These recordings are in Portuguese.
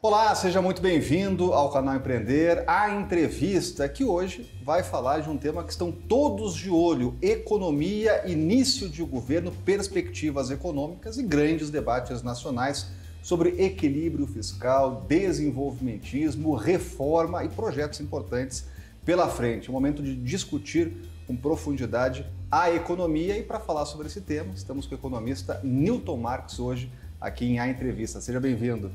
Olá, seja muito bem-vindo ao canal Empreender, a entrevista que hoje vai falar de um tema que estão todos de olho: economia, início de governo, perspectivas econômicas e grandes debates nacionais sobre equilíbrio fiscal, desenvolvimentismo, reforma e projetos importantes pela frente. É o momento de discutir com profundidade a economia, e para falar sobre esse tema, estamos com o economista Newton Marques hoje aqui em A Entrevista. Seja bem-vindo.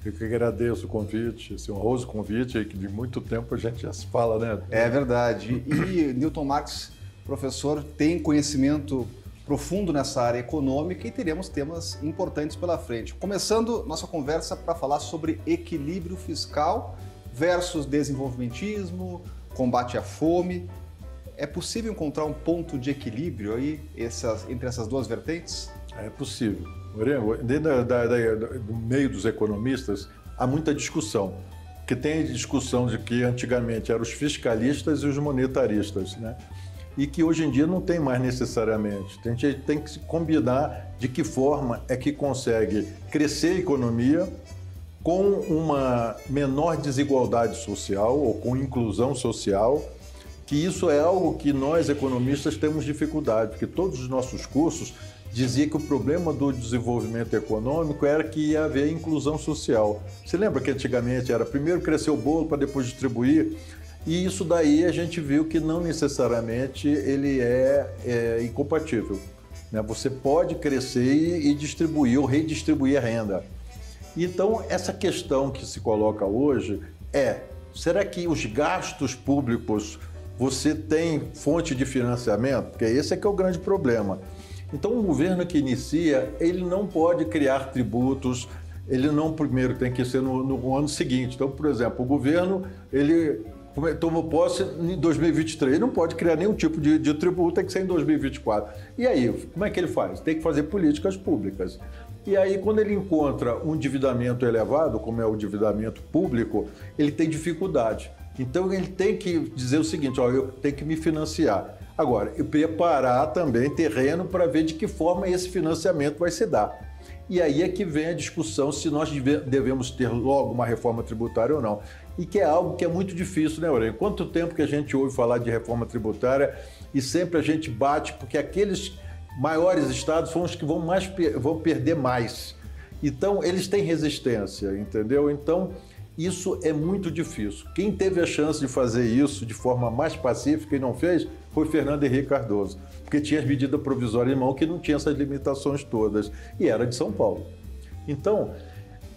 Eu que agradeço o convite, esse honroso convite, que de muito tempo a gente já se fala, né? É verdade. E Newton Marques, professor, tem conhecimento profundo nessa área econômica e teremos temas importantes pela frente. Começando nossa conversa para falar sobre equilíbrio fiscal versus desenvolvimentismo, combate à fome. É possível encontrar um ponto de equilíbrio aí entre essas duas vertentes? É possível. Dentro do meio dos economistas, há muita discussão, porque tem discussão de que antigamente eram os fiscalistas e os monetaristas, né? E que hoje em dia não tem mais necessariamente. A gente tem que se combinar de que forma é que consegue crescer a economia com uma menor desigualdade social ou com inclusão social, que isso é algo que nós economistas temos dificuldade, porque todos os nossos cursos dizia que o problema do desenvolvimento econômico era que ia haver inclusão social. Você lembra que antigamente era primeiro crescer o bolo para depois distribuir? E isso daí a gente viu que não necessariamente ele é incompatível, né? Você pode crescer e distribuir ou redistribuir a renda. Então, essa questão que se coloca hoje é: será que os gastos públicos você tem fonte de financiamento? Porque esse é que é o grande problema. Então, um governo que inicia, ele não pode criar tributos, ele não primeiro tem que ser no ano seguinte. Então, por exemplo, o governo, ele tomou posse em 2023, ele não pode criar nenhum tipo de tributo, tem que ser em 2024. E aí, como é que ele faz? Tem que fazer políticas públicas. E aí, quando ele encontra um endividamento elevado, como é o endividamento público, ele tem dificuldade. Então, ele tem que dizer o seguinte: ó, eu tenho que me financiar. Agora, e preparar também terreno para ver de que forma esse financiamento vai se dar. E aí é que vem a discussão se nós devemos ter logo uma reforma tributária ou não. E que é algo que é muito difícil, né, Aurélio? Quanto tempo que a gente ouve falar de reforma tributária e sempre a gente bate, porque aqueles maiores estados são os que vão perder mais. Então, eles têm resistência, entendeu? Então, isso é muito difícil. Quem teve a chance de fazer isso de forma mais pacífica e não fez foi Fernando Henrique Cardoso, porque tinha as medidas provisórias em mão que não tinha essas limitações todas, e era de São Paulo. Então,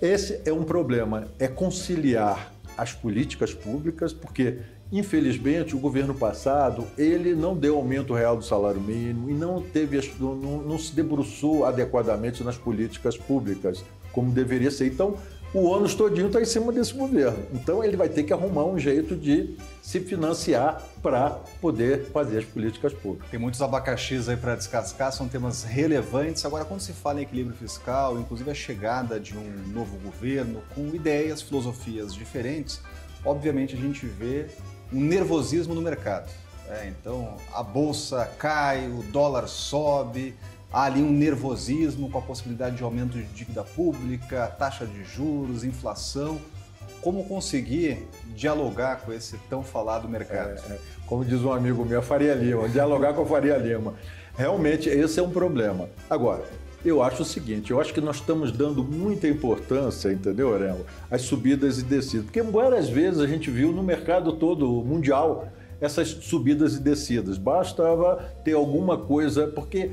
esse é um problema, é conciliar as políticas públicas, porque, infelizmente, o governo passado, ele não deu aumento real do salário mínimo e não se debruçou adequadamente nas políticas públicas, como deveria ser. Então, o ônus todinho está em cima desse governo. Então, ele vai ter que arrumar um jeito de se financiar para poder fazer as políticas públicas. Tem muitos abacaxis aí para descascar, são temas relevantes. Agora, quando se fala em equilíbrio fiscal, inclusive a chegada de um novo governo com ideias, filosofias diferentes, obviamente a gente vê um nervosismo no mercado. Então, a bolsa cai, o dólar sobe, há ali um nervosismo com a possibilidade de aumento de dívida pública, taxa de juros, inflação. Como conseguir dialogar com esse tão falado mercado? Como diz um amigo meu, a Faria Lima, dialogar com a Faria Lima. Realmente, esse é um problema. Agora, eu acho o seguinte, eu acho que nós estamos dando muita importância, entendeu, Aurélio, às subidas e descidas. Porque várias vezes a gente viu no mercado todo mundial essas subidas e descidas. Bastava ter alguma coisa, porque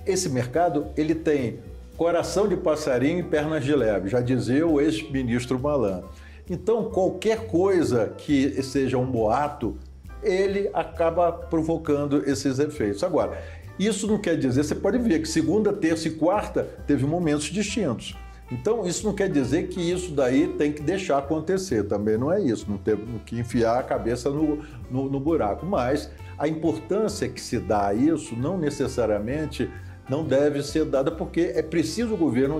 esse mercado, ele tem coração de passarinho e pernas de leve, já dizia o ex-ministro Malan. Então, qualquer coisa que seja um boato, ele acaba provocando esses efeitos. Agora, isso não quer dizer, você pode ver que segunda, terça e quarta teve momentos distintos. Então, isso não quer dizer que isso daí tem que deixar acontecer, também não é isso, não tem que enfiar a cabeça no buraco. Mas a importância que se dá a isso não necessariamente não deve ser dada, porque é preciso o governo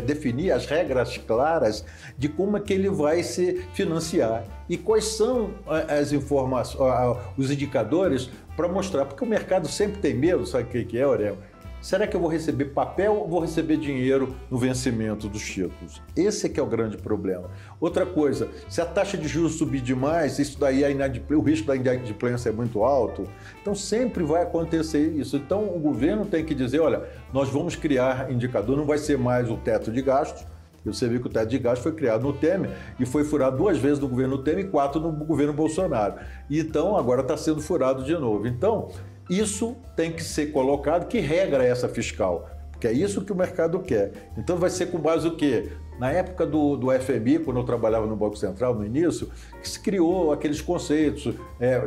definir as regras claras de como é que ele vai se financiar e quais são as informações, os indicadores para mostrar, porque o mercado sempre tem medo, sabe o que é, Aurélio? Será que eu vou receber papel ou vou receber dinheiro no vencimento dos títulos? Esse é que é o grande problema. Outra coisa, se a taxa de juros subir demais, isso daí o risco da inadimplência é muito alto, então sempre vai acontecer isso. Então o governo tem que dizer, olha, nós vamos criar indicador, não vai ser mais o teto de gastos. Você viu que o teto de gastos foi criado no Temer e foi furado 2 vezes no governo Temer e 4 no governo Bolsonaro. Então agora está sendo furado de novo. Então isso tem que ser colocado, que regra é essa fiscal? Porque é isso que o mercado quer. Então vai ser com base o quê? Na época do FMI, quando eu trabalhava no Banco Central, no início, que se criou aqueles conceitos.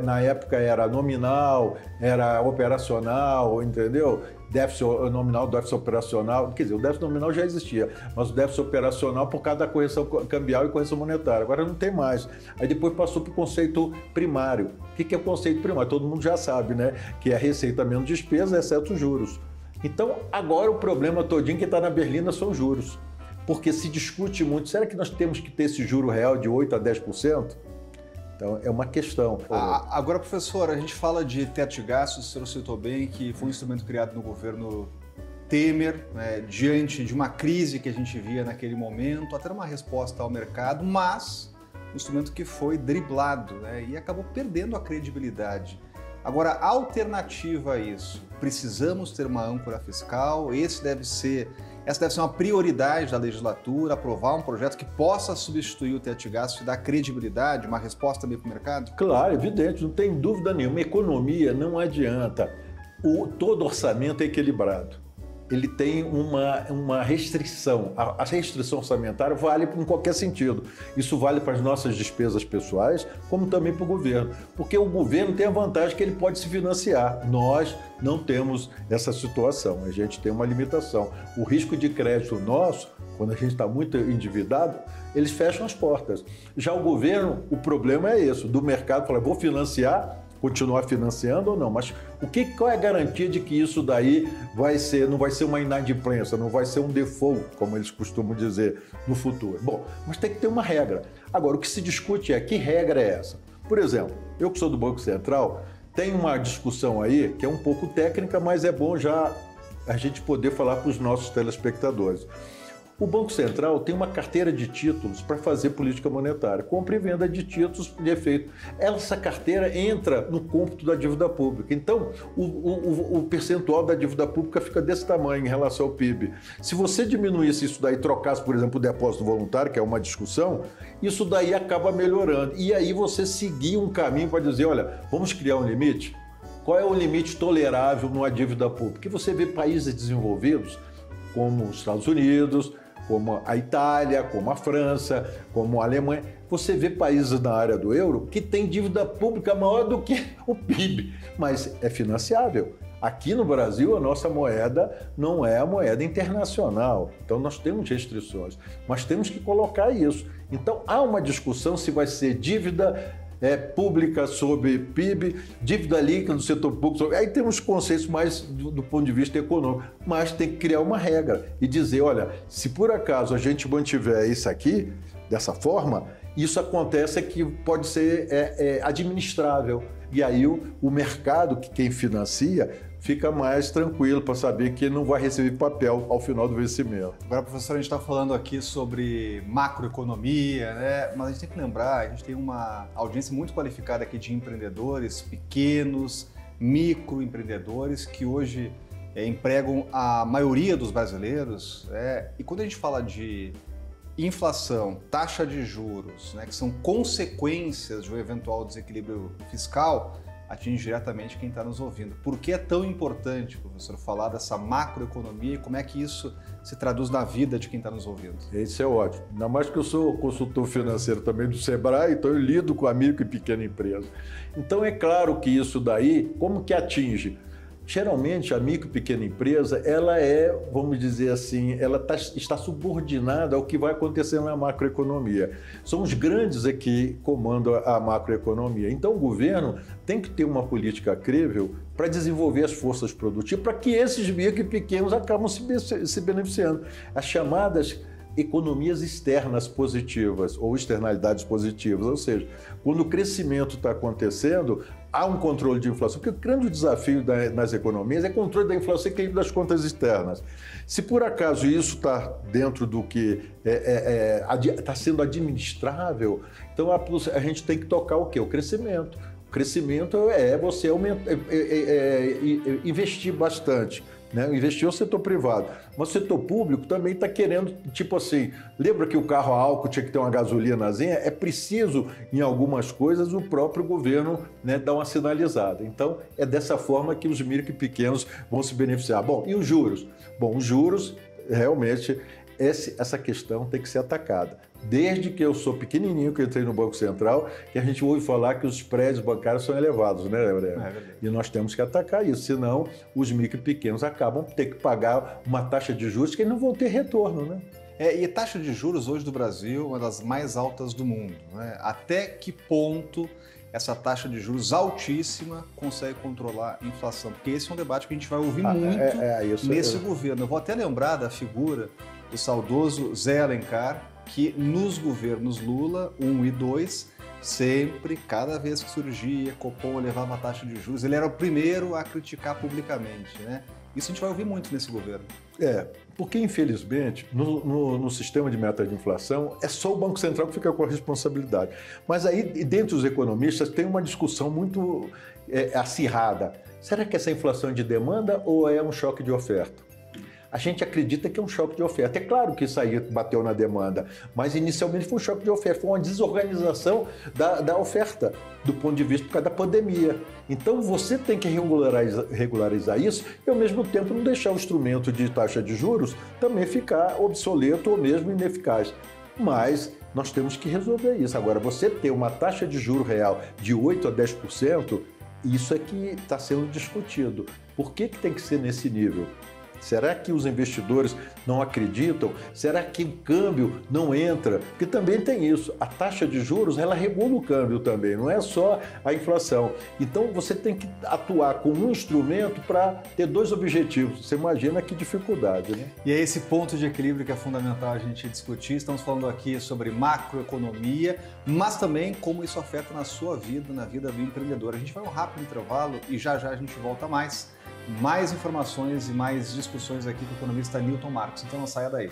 Na época era nominal, era operacional, entendeu? Déficit nominal, déficit operacional. Quer dizer, o déficit nominal já existia, mas o déficit operacional por causa da correção cambial e correção monetária. Agora não tem mais. Aí depois passou para o conceito primário. O que é o conceito primário? Todo mundo já sabe, né? Que é receita menos despesa, exceto os juros. Então, agora o problema todinho que está na berlina são os juros. Porque se discute muito, será que nós temos que ter esse juro real de 8% a 10%? Então, é uma questão. Agora, professor, a gente fala de teto de gastos, o senhor citou bem que foi um instrumento criado no governo Temer, né, diante de uma crise que a gente via naquele momento, até uma resposta ao mercado, mas um instrumento que foi driblado, né, e acabou perdendo a credibilidade. Agora, a alternativa a isso, precisamos ter uma âncora fiscal, essa deve ser uma prioridade da legislatura, aprovar um projeto que possa substituir o teto de gastos e dar credibilidade, uma resposta também para o mercado? Claro, evidente, não tem dúvida nenhuma. Economia não adianta. Todo orçamento é equilibrado. Ele tem uma restrição. A restrição orçamentária vale em qualquer sentido. Isso vale para as nossas despesas pessoais, como também para o governo. Porque o governo tem a vantagem que ele pode se financiar. Nós não temos essa situação. A gente tem uma limitação. O risco de crédito nosso, quando a gente está muito endividado, eles fecham as portas. Já o governo, o problema é esse. Do mercado, fala, vou financiar, continuar financiando ou não, mas qual é a garantia de que isso daí não vai ser uma inadimplência, não vai ser um default, como eles costumam dizer, no futuro? Bom, mas tem que ter uma regra. Agora, o que se discute é que regra é essa? Por exemplo, eu que sou do Banco Central, tem uma discussão aí que é um pouco técnica, mas é bom já a gente poder falar para os nossos telespectadores. O Banco Central tem uma carteira de títulos para fazer política monetária, compra e venda de títulos de efeito. Essa carteira entra no cômputo da dívida pública. Então, o percentual da dívida pública fica desse tamanho em relação ao PIB. Se você diminuísse isso daí, trocasse, por exemplo, o depósito voluntário, que é uma discussão, isso daí acaba melhorando. E aí você seguir um caminho para dizer, olha, vamos criar um limite? Qual é o limite tolerável numa dívida pública? Porque você vê países desenvolvidos, como os Estados Unidos, como a Itália, como a França, como a Alemanha. Você vê países na área do euro que têm dívida pública maior do que o PIB, mas é financiável. Aqui no Brasil, a nossa moeda não é a moeda internacional, então nós temos restrições, mas temos que colocar isso. Então há uma discussão se vai ser dívida pública sobre PIB, dívida líquida do setor público. Aí temos conceitos mais do ponto de vista econômico, mas tem que criar uma regra e dizer, olha, se por acaso a gente mantiver isso aqui, dessa forma, isso acontece que pode ser administrável. E aí o mercado, que quem financia, fica mais tranquilo para saber que ele não vai receber papel ao final do vencimento. Agora, professor, a gente está falando aqui sobre macroeconomia, né? Mas a gente tem que lembrar, a gente tem uma audiência muito qualificada aqui de empreendedores pequenos, microempreendedores, que hoje empregam a maioria dos brasileiros. E quando a gente fala de inflação, taxa de juros, né, que são consequências de um eventual desequilíbrio fiscal, atinge diretamente quem está nos ouvindo. Por que é tão importante, professor, falar dessa macroeconomia e como é que isso se traduz na vida de quem está nos ouvindo? Isso é ótimo. Ainda mais que eu sou consultor financeiro também do Sebrae, então eu lido com a micro e pequena empresa. Então é claro que isso daí, como que atinge? Geralmente a micro e pequena empresa, ela vamos dizer assim, ela está subordinada ao que vai acontecer na macroeconomia. São os grandes que comandam a macroeconomia. Então o governo tem que ter uma política crível para desenvolver as forças produtivas, para que esses micro e pequenos acabam se beneficiando. As chamadas economias externas positivas ou externalidades positivas, ou seja, quando o crescimento está acontecendo, há um controle de inflação, porque o grande desafio nas economias é controle da inflação e equilíbrio das contas externas. Se por acaso isso está dentro do que está sendo administrável, então a gente tem que tocar o quê? O crescimento. O crescimento é você investir bastante. Né? Investir no setor privado, mas o setor público também está querendo, tipo assim, lembra que o carro a álcool tinha que ter uma gasolinazinha? É preciso, em algumas coisas, o próprio governo, né, dar uma sinalizada. Então, é dessa forma que os micro e pequenos vão se beneficiar. Bom, e os juros? Bom, os juros, realmente, essa questão tem que ser atacada. Desde que eu sou pequenininho, que eu entrei no Banco Central, que a gente ouve falar que os spreads bancários são elevados, né, Gabriel? E nós temos que atacar isso, senão os micro e pequenos acabam ter que pagar uma taxa de juros que não vão ter retorno, né? E a taxa de juros hoje do Brasil é uma das mais altas do mundo, né? Até que ponto essa taxa de juros altíssima consegue controlar a inflação? Porque esse é um debate que a gente vai ouvir muito nesse governo. Eu vou até lembrar da figura do saudoso Zé Alencar, que nos governos Lula 1 e 2, sempre, cada vez que surgia, Copom elevava a taxa de juros, ele era o primeiro a criticar publicamente, né? Isso a gente vai ouvir muito nesse governo. Porque infelizmente, no sistema de meta de inflação, é só o Banco Central que fica com a responsabilidade. Mas aí, dentre os economistas, tem uma discussão muito acirrada. Será que essa inflação é de demanda ou é um choque de oferta? A gente acredita que é um choque de oferta. É claro que isso aí bateu na demanda, mas inicialmente foi um choque de oferta, foi uma desorganização da oferta, do ponto de vista por causa da pandemia. Então você tem que regularizar isso e ao mesmo tempo não deixar o instrumento de taxa de juros também ficar obsoleto ou mesmo ineficaz. Mas nós temos que resolver isso. Agora, você ter uma taxa de juro real de 8% a 10%, isso é que está sendo discutido. Por que tem que ser nesse nível? Será que os investidores não acreditam? Será que o câmbio não entra? Porque também tem isso. A taxa de juros, ela regula o câmbio também, não é só a inflação. Então, você tem que atuar com um instrumento para ter dois objetivos. Você imagina que dificuldade, né? E é esse ponto de equilíbrio que é fundamental a gente discutir. Estamos falando aqui sobre macroeconomia, mas também como isso afeta na sua vida, na vida do empreendedor. A gente vai um rápido intervalo e já a gente volta mais. Mais informações e mais discussões aqui com o economista Newton Marcos. Então não saia daí.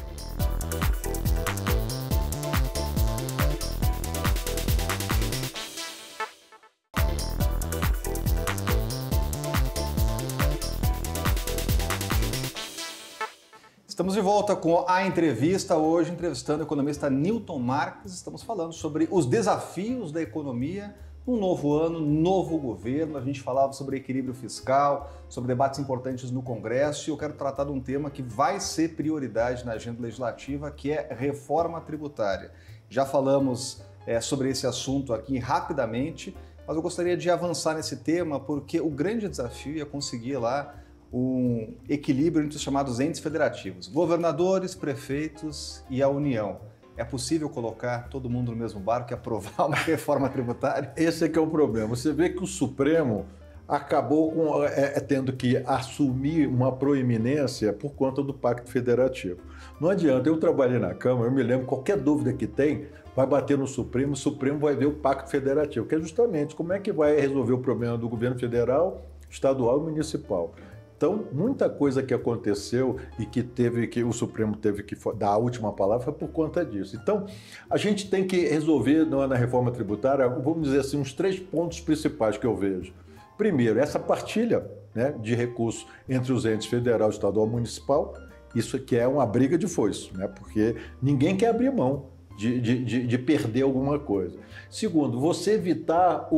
Estamos de volta com a entrevista, hoje entrevistando o economista Newton Marcos. Estamos falando sobre os desafios da economia. Um novo ano, novo governo, a gente falava sobre equilíbrio fiscal, sobre debates importantes no Congresso e eu quero tratar de um tema que vai ser prioridade na agenda legislativa, que é reforma tributária. Já falamos sobre esse assunto aqui rapidamente, mas eu gostaria de avançar nesse tema porque o grande desafio é conseguir lá um equilíbrio entre os chamados entes federativos, governadores, prefeitos e a União. É possível colocar todo mundo no mesmo barco e aprovar uma reforma tributária? Esse é que é o problema. Você vê que o Supremo acabou tendo que assumir uma proeminência por conta do Pacto Federativo. Não adianta, eu trabalhei na Câmara, eu me lembro, qualquer dúvida que tem, vai bater no Supremo, o Supremo vai ver o Pacto Federativo, que é justamente como é que vai resolver o problema do governo federal, estadual e municipal. Então, muita coisa que aconteceu e que o Supremo teve que dar a última palavra foi por conta disso. Então, a gente tem que resolver na reforma tributária, vamos dizer assim, uns 3 pontos principais que eu vejo. Primeiro, essa partilha, né, de recursos entre os entes federal, estadual e municipal, isso aqui é uma briga de foice, né, porque ninguém quer abrir mão de perder alguma coisa. Segundo, você evitar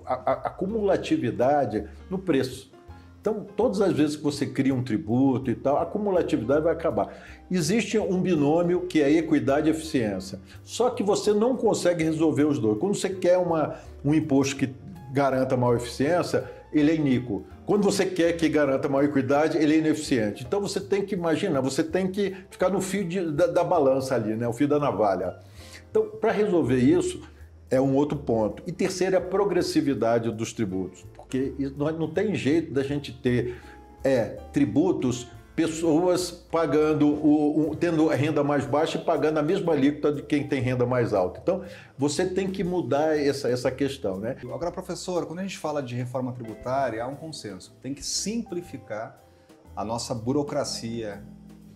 a cumulatividade no preço. Então, todas as vezes que você cria um tributo e tal, a cumulatividade vai acabar. Existe um binômio que é equidade e eficiência. Só que você não consegue resolver os dois. Quando você quer um imposto que garanta maior eficiência, ele é iníquo. Quando você quer que garanta maior equidade, ele é ineficiente. Então, você tem que imaginar, você tem que ficar no fio da balança ali, né? O fio da navalha. Então, para resolver isso, é um outro ponto. E terceiro é a progressividade dos tributos, porque não tem jeito da gente ter tributos pessoas pagando, tendo a renda mais baixa e pagando a mesma alíquota de quem tem renda mais alta. Então, você tem que mudar essa questão, né? Agora, professor, quando a gente fala de reforma tributária, há um consenso. Tem que simplificar a nossa burocracia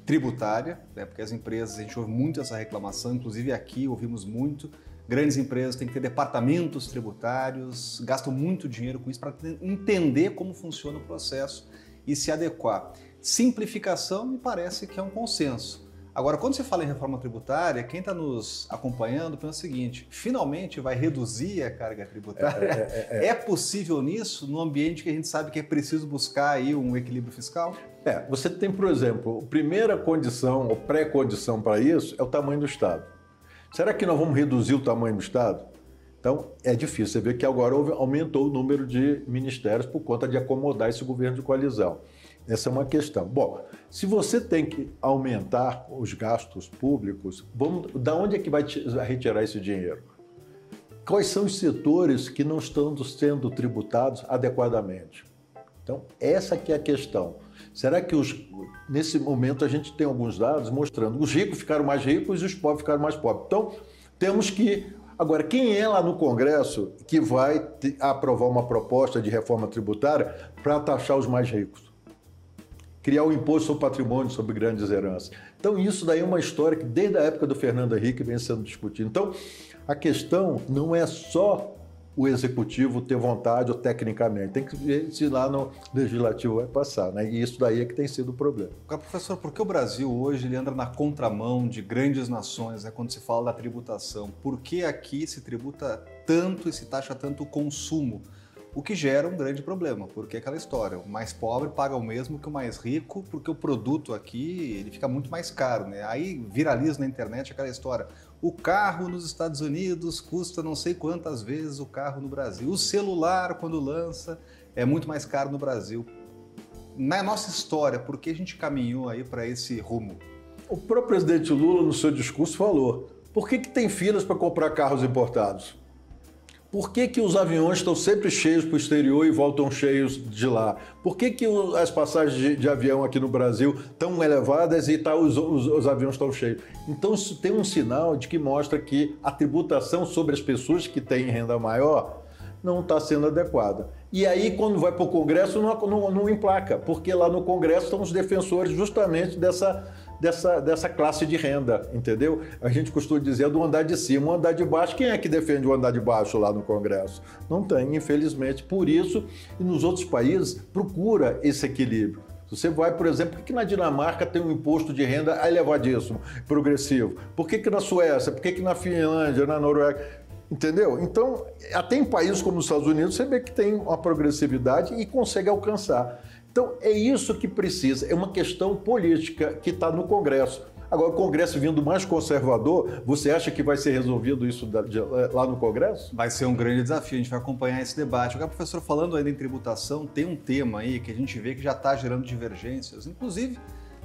tributária, né? Porque as empresas, a gente ouve muito essa reclamação, inclusive aqui ouvimos muito, grandes empresas têm que ter departamentos tributários, gastam muito dinheiro com isso para entender como funciona o processo e se adequar. Simplificação me parece que é um consenso. Agora, quando você fala em reforma tributária, quem está nos acompanhando pensa o seguinte: finalmente vai reduzir a carga tributária? É possível nisso, num ambiente que a gente sabe que é preciso buscar aí um equilíbrio fiscal? Você tem, por exemplo, a primeira condição, ou pré-condição para isso, é o tamanho do Estado. Será que nós vamos reduzir o tamanho do Estado? Então, é difícil. Você vê que agora aumentou o número de ministérios por conta de acomodar esse governo de coalizão. Essa é uma questão. Bom, se você tem que aumentar os gastos públicos, da onde é que vai retirar esse dinheiro? Quais são os setores que não estão sendo tributados adequadamente? Então, essa que é a questão. Será que nesse momento a gente tem alguns dados mostrando que os ricos ficaram mais ricos e os pobres ficaram mais pobres? Então, temos que... Agora, quem é lá no Congresso que vai aprovar uma proposta de reforma tributária para taxar os mais ricos? Criar o imposto sobre patrimônio, sobre grandes heranças. Então, isso daí é uma história que desde a época do Fernando Henrique vem sendo discutida. Então, a questão não é só o executivo ter vontade ou tecnicamente, tem que ver se lá no legislativo vai passar, né? E isso daí é que tem sido o problema. Professor, por que o Brasil hoje ele anda na contramão de grandes nações, né, quando se fala da tributação? Por que aqui se tributa tanto e se taxa tanto o consumo? O que gera um grande problema, porque é aquela história, o mais pobre paga o mesmo que o mais rico, porque o produto aqui ele fica muito mais caro, né? Aí viraliza na internet aquela história, o carro nos Estados Unidos custa não sei quantas vezes o carro no Brasil, o celular quando lança é muito mais caro no Brasil. Na nossa história, por que a gente caminhou aí para esse rumo? O próprio presidente Lula, no seu discurso, falou, por que tem filas para comprar carros importados? Por que os aviões estão sempre cheios para o exterior e voltam cheios de lá? Por que as passagens de avião aqui no Brasil estão elevadas e os aviões estão cheios? Então isso tem um sinal de que mostra que a tributação sobre as pessoas que têm renda maior não está sendo adequada. E aí, quando vai para o Congresso, não emplaca, porque lá no Congresso estão os defensores justamente dessa classe de renda, entendeu? A gente costuma dizer do andar de cima, o andar de baixo. Quem é que defende o andar de baixo lá no Congresso? Não tem, infelizmente. Por isso, e nos outros países, procura esse equilíbrio. Você vai, por exemplo, por que na Dinamarca tem um imposto de renda elevadíssimo, progressivo? Por que na Suécia? Por que na Finlândia, na Noruega? Entendeu? Então, até em países como os Estados Unidos, você vê que tem uma progressividade e consegue alcançar. Então, é isso que precisa, é uma questão política que está no Congresso. Agora, o Congresso vindo mais conservador, você acha que vai ser resolvido isso lá no Congresso? Vai ser um grande desafio, a gente vai acompanhar esse debate. Agora, professor, falando ainda em tributação, tem um tema aí que a gente vê que já está gerando divergências, inclusive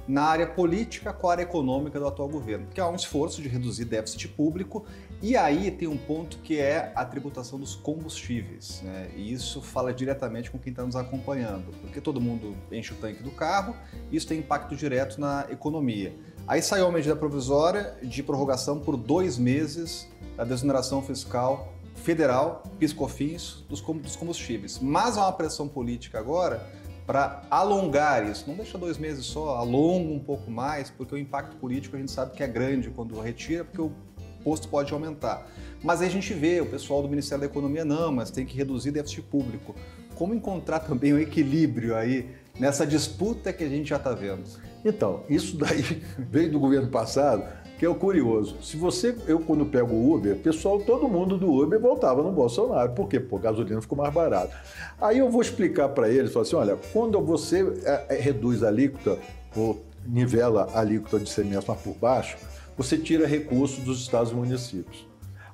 na área política com a área econômica do atual governo, que há um esforço de reduzir déficit público, e aí tem um ponto que é a tributação dos combustíveis, né? E isso fala diretamente com quem está nos acompanhando, porque todo mundo enche o tanque do carro, isso tem impacto direto na economia. Aí saiu uma medida provisória de prorrogação por 2 meses da desoneração fiscal federal, PIS/COFINS, dos combustíveis. Mas há uma pressão política agora para alongar isso. Não deixa 2 meses só, alonga um pouco mais, porque o impacto político a gente sabe que é grande quando retira, porque o imposto pode aumentar. Mas aí a gente vê o pessoal do Ministério da Economia, não, mas tem que reduzir déficit público. Como encontrar também um equilíbrio aí nessa disputa que a gente já está vendo? Então, isso daí veio do governo passado, que é o curioso. Eu quando pego o Uber, todo mundo do Uber voltava no Bolsonaro. Por quê? Pô, a gasolina ficou mais barata. Aí eu vou explicar para eles, falo assim, olha, quando você reduz a alíquota, ou nivela a alíquota de ICMS mas por baixo, você tira recursos dos estados e municípios.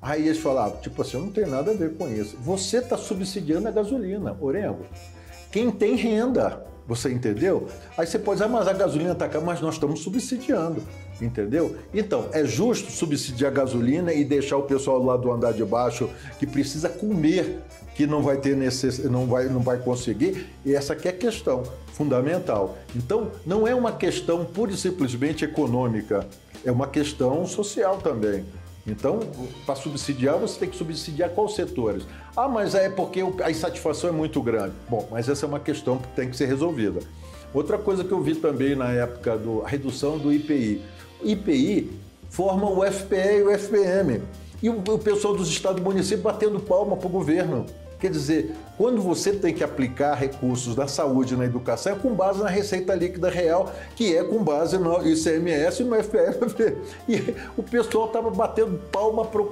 Aí eles falavam, tipo assim, não tem nada a ver com isso. Você está subsidiando a gasolina, Orengo. Quem tem renda, você entendeu? Aí você pode dizer, mas a gasolina está cara, mas nós estamos subsidiando, entendeu? Então, é justo subsidiar a gasolina e deixar o pessoal lá do andar de baixo que precisa comer, que não vai ter não vai conseguir, e essa aqui é a questão fundamental. Então, não é uma questão pura e simplesmente econômica, é uma questão social também. Então, para subsidiar, você tem que subsidiar quais setores? Ah, mas é porque a insatisfação é muito grande. Bom, mas essa é uma questão que tem que ser resolvida. Outra coisa que eu vi também na época da redução do IPI. O IPI forma o FPE e o FPM. E o pessoal dos estados e municípios batendo palma para o governo. Quer dizer, quando você tem que aplicar recursos na saúde e na educação, é com base na receita líquida real, que é com base no ICMS e no FPE. E o pessoal estava batendo palma para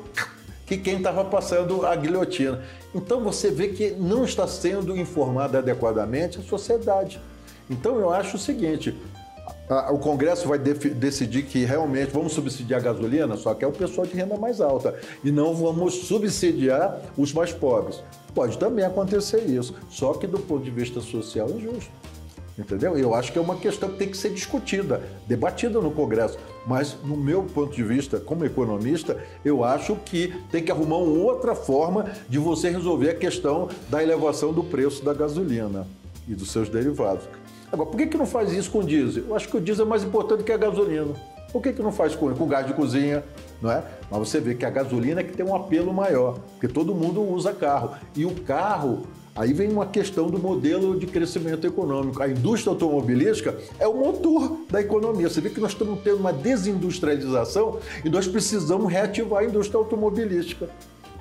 quem estava passando a guilhotina. Então você vê que não está sendo informada adequadamente a sociedade. Então eu acho o seguinte, o Congresso vai decidir que realmente vamos subsidiar a gasolina, só que é o pessoal de renda mais alta, e não vamos subsidiar os mais pobres. Pode também acontecer isso, só que do ponto de vista social é injusto. Entendeu? Eu acho que é uma questão que tem que ser discutida, debatida no Congresso. Mas, no meu ponto de vista, como economista, eu acho que tem que arrumar uma outra forma de você resolver a questão da elevação do preço da gasolina e dos seus derivados. Agora, por que não faz isso com o diesel? Eu acho que o diesel é mais importante que a gasolina. Por que não faz com gás de cozinha, não é? Mas você vê que a gasolina é que tem um apelo maior, porque todo mundo usa carro. E o carro, aí vem uma questão do modelo de crescimento econômico. A indústria automobilística é o motor da economia. Você vê que nós estamos tendo uma desindustrialização e nós precisamos reativar a indústria automobilística.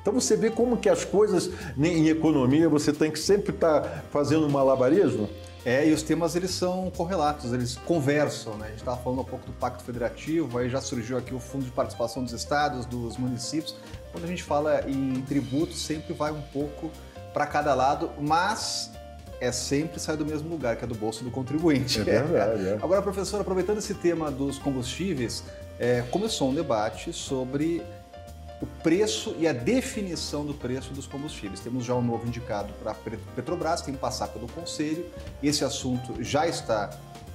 Então você vê como que as coisas em economia, você tem que sempre estar fazendo um malabarismo. E os temas eles são correlatos, eles conversam, né? A gente estava falando um pouco do Pacto Federativo, aí já surgiu aqui o Fundo de Participação dos Estados, dos municípios. Quando a gente fala em tributos, sempre vai um pouco para cada lado, mas sempre sai do mesmo lugar, que é do bolso do contribuinte. É verdade. Agora, professor, aproveitando esse tema dos combustíveis, começou um debate sobre o preço e a definição do preço dos combustíveis. Temos já um novo indicado para a Petrobras, tem que passar pelo Conselho. Esse assunto já está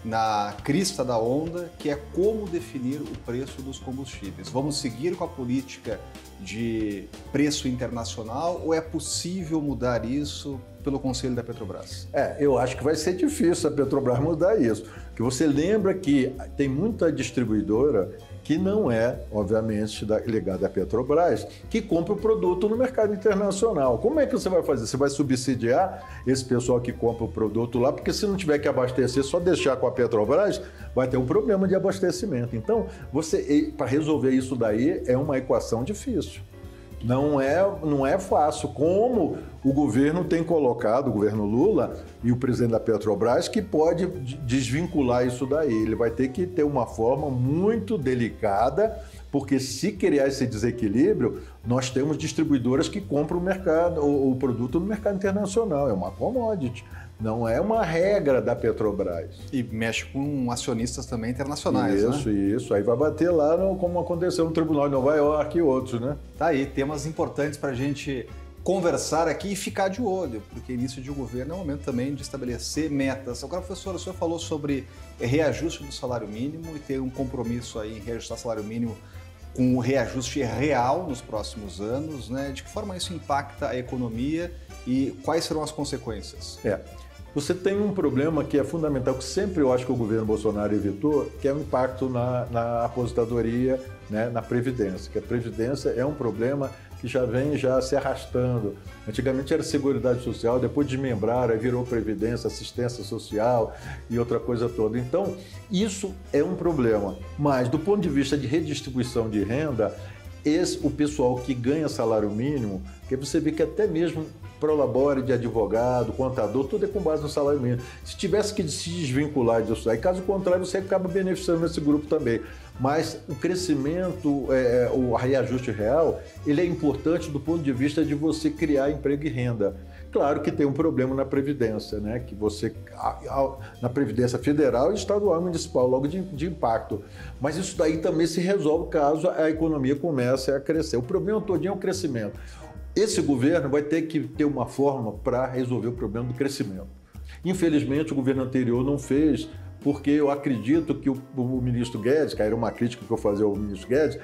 na crista da onda, que é como definir o preço dos combustíveis. Vamos seguir com a política de preço internacional ou é possível mudar isso pelo Conselho da Petrobras? Eu acho que vai ser difícil a Petrobras mudar isso. Porque você lembra que tem muita distribuidora que não é, obviamente, ligada à Petrobras, que compra o produto no mercado internacional. Como é que você vai fazer? Você vai subsidiar esse pessoal que compra o produto lá, porque se não tiver que abastecer, só deixar com a Petrobras, vai ter um problema de abastecimento. Então, para resolver isso daí, é uma equação difícil. Não é fácil, como o governo tem colocado, o governo Lula e o presidente da Petrobras, que pode desvincular isso daí. Ele vai ter que ter uma forma muito delicada, porque se criar esse desequilíbrio, nós temos distribuidoras que compram o produto no mercado internacional, é uma commodity. Não é uma regra da Petrobras. E mexe com acionistas também internacionais, Isso. Aí vai bater lá, como aconteceu no Tribunal de Nova York e outros, né? Tá aí, temas importantes para a gente conversar aqui e ficar de olho, porque início de governo é um momento também de estabelecer metas. Agora, professor, o senhor falou sobre reajuste do salário mínimo e ter um compromisso aí em reajustar o salário mínimo com o reajuste real nos próximos anos, né? De que forma isso impacta a economia e quais serão as consequências? Você tem um problema que é fundamental, que sempre eu acho que o governo Bolsonaro evitou, que é o impacto na aposentadoria, né, na Previdência. Que a Previdência é um problema que já vem se arrastando. Antigamente era Seguridade Social, depois desmembraram, aí virou Previdência, Assistência Social e outra coisa toda. Então, isso é um problema. Mas, do ponto de vista de redistribuição de renda, o pessoal que ganha salário mínimo, que você vê que até mesmo prolabore de advogado, contador, tudo é com base no salário mínimo. Se tivesse que se desvincular disso aí, caso contrário, você acaba beneficiando esse grupo também. Mas o crescimento, o reajuste real, ele é importante do ponto de vista de você criar emprego e renda. Claro que tem um problema na Previdência, né? Que você, na Previdência Federal, Estadual e Municipal, logo de impacto. Mas isso daí também se resolve caso a economia comece a crescer. O problema todinho é o crescimento. Esse governo vai ter que ter uma forma para resolver o problema do crescimento. Infelizmente, o governo anterior não fez, porque eu acredito que o ministro Guedes, que era uma crítica que eu fazia ao ministro Guedes,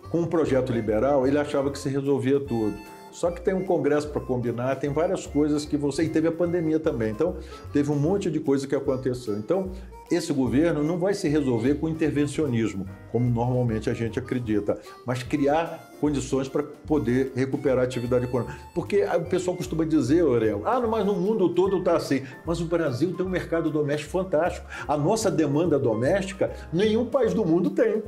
com um projeto liberal, ele achava que se resolvia tudo. Só que tem um congresso para combinar, tem várias coisas que você... E teve a pandemia também, então teve um monte de coisa que aconteceu. Então, esse governo não vai se resolver com intervencionismo, como normalmente a gente acredita, mas criar condições para poder recuperar a atividade econômica. Porque o pessoal costuma dizer, Aurélio, mas no mundo todo está assim. Mas o Brasil tem um mercado doméstico fantástico. A nossa demanda doméstica, nenhum país do mundo tem.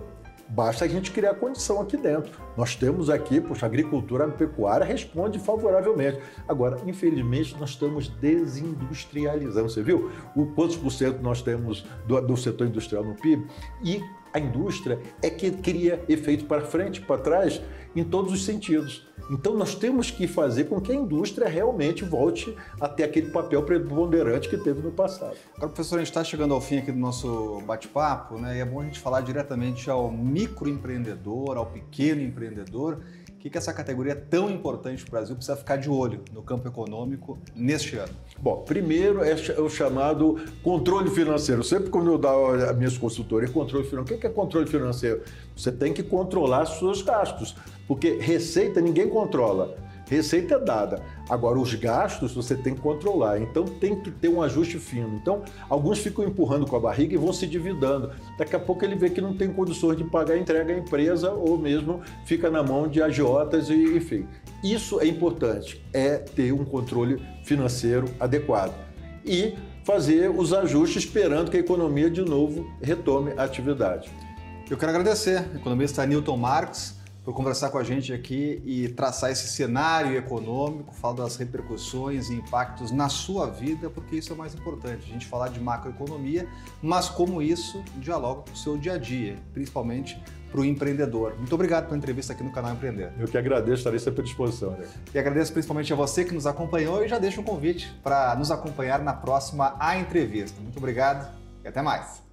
Basta a gente criar condição aqui dentro. Nós temos aqui, a agricultura, a pecuária responde favoravelmente. Agora, infelizmente, nós estamos desindustrializando. Você viu quantos por cento nós temos do setor industrial no PIB? E a indústria é que cria efeito para frente, para trás, em todos os sentidos. Então, nós temos que fazer com que a indústria realmente volte a ter aquele papel preponderante que teve no passado. Agora, professor, a gente está chegando ao fim aqui do nosso bate-papo, né? E é bom a gente falar diretamente ao microempreendedor, ao pequeno empreendedor. O que essa categoria tão importante para o Brasil precisa ficar de olho no campo econômico neste ano? Bom, primeiro é o chamado controle financeiro. Sempre quando eu dou as minhas consultorias, controle financeiro. O que é controle financeiro? Você tem que controlar os seus gastos, porque receita ninguém controla. Receita é dada. Agora, os gastos você tem que controlar. Então, tem que ter um ajuste fino. Então, alguns ficam empurrando com a barriga e vão se endividando. Daqui a pouco ele vê que não tem condições de pagar a entrega à empresa ou mesmo fica na mão de agiotas e enfim. Isso é importante, é ter um controle financeiro adequado. E fazer os ajustes esperando que a economia de novo retome a atividade. Eu quero agradecer ao economista Newton Marques por conversar com a gente aqui e traçar esse cenário econômico, falar das repercussões e impactos na sua vida, porque isso é o mais importante, a gente falar de macroeconomia, mas como isso dialoga com o seu dia a dia, principalmente para o empreendedor. Muito obrigado pela entrevista aqui no canal Empreender. Eu que agradeço, estarei sempre à disposição. Né? E agradeço principalmente a você que nos acompanhou e já deixo um convite para nos acompanhar na próxima A Entrevista. Muito obrigado e até mais.